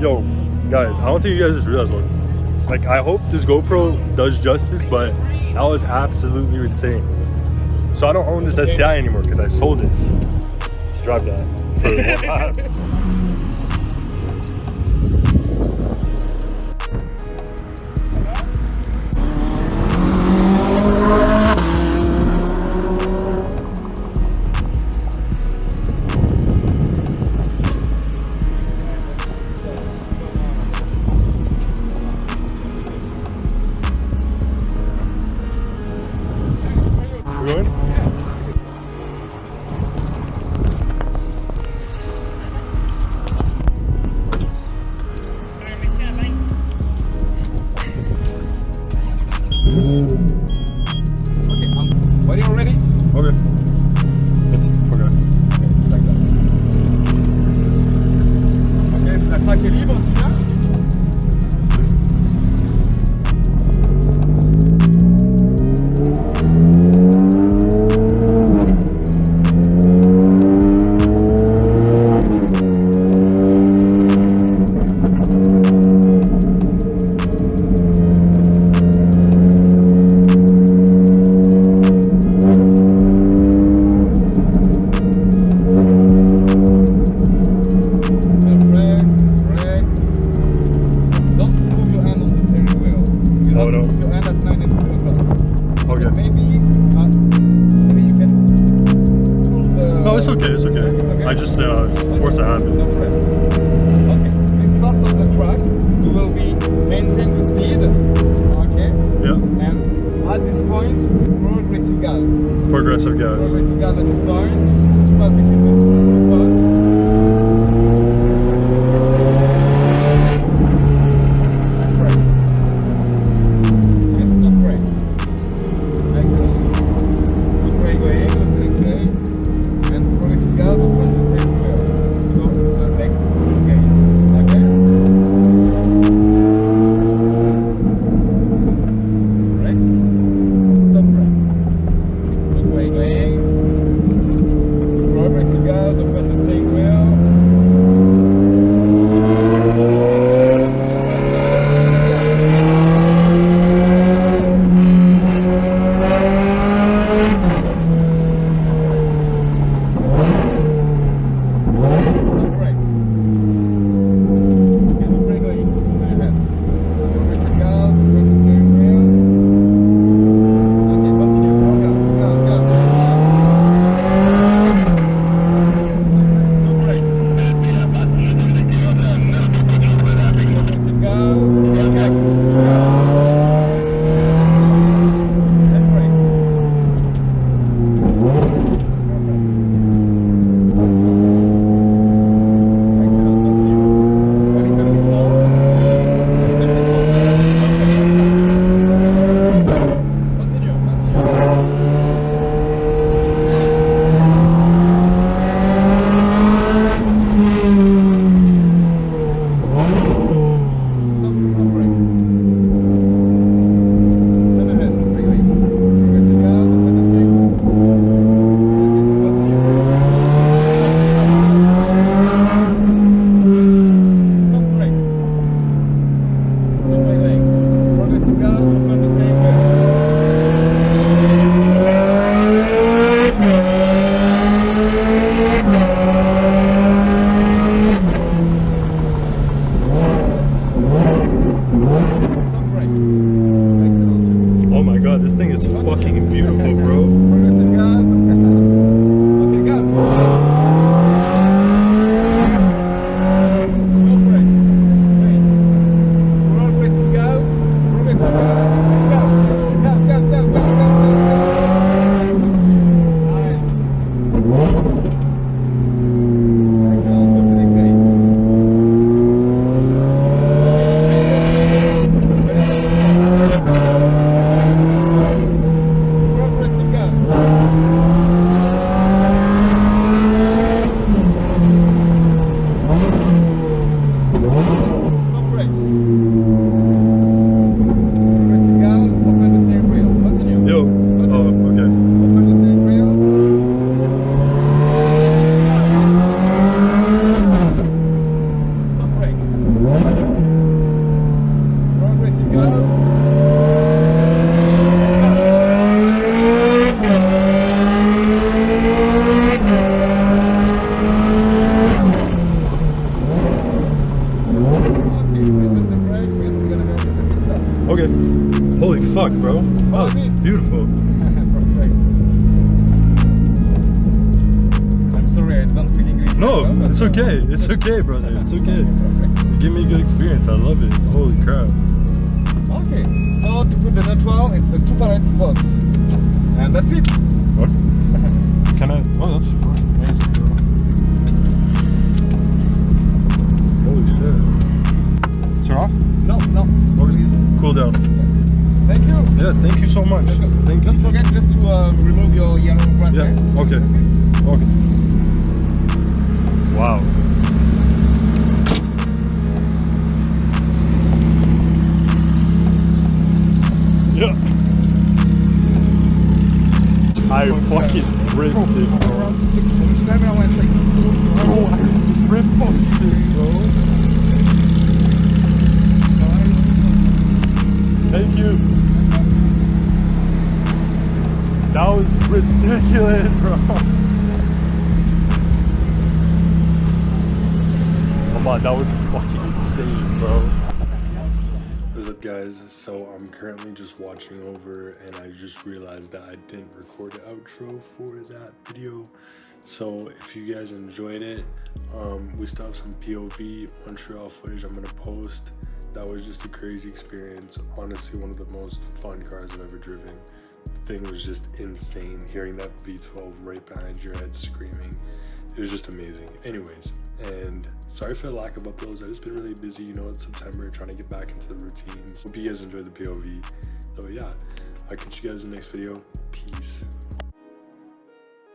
Yo, guys, I don't think you guys just realized what. Like, I hope this GoPro does justice, but that was absolutely insane. So I don't own this STI anymore because I sold it to drive that for one time. Progressive gas. Progressive gas at this point, which pass between the two parts. Okay. Holy fuck, bro. Oh, beautiful. Perfect. I'm sorry, I don't speak English. No, well, it's okay. It's okay, brother. It's okay. You give me a good experience. I love it. Holy crap. Okay, so to put the neutral, it's the 2 barrels box. And that's it. What? Can I? Oh, that's fine. Amazing, bro. Holy shit. Turn off? No, please. Cool down. Thank you. Yeah, thank you so much. Thank Don't you. forget just to remove your yellow brush. Yeah, okay. Okay. Wow. Yeah. I fucking ripped it, bro. Bro, I just ripped that shit, bro. Thank you. That was ridiculous, bro. Come on, that was fucking insane, bro. What's up, guys? So I'm currently just watching over and I just realized that I didn't record an outro for that video. So if you guys enjoyed it, we still have some POV Montreal footage I'm gonna post. That was just a crazy experience. Honestly, one of the most fun cars I've ever driven. The thing was just insane. Hearing that V12 right behind your head screaming, it was just amazing. Anyways, and sorry for the lack of uploads. I've just been really busy, you know, it's September, trying to get back into the routines. Hope you guys enjoyed the POV. So yeah, I'll catch you guys in the next video. Peace.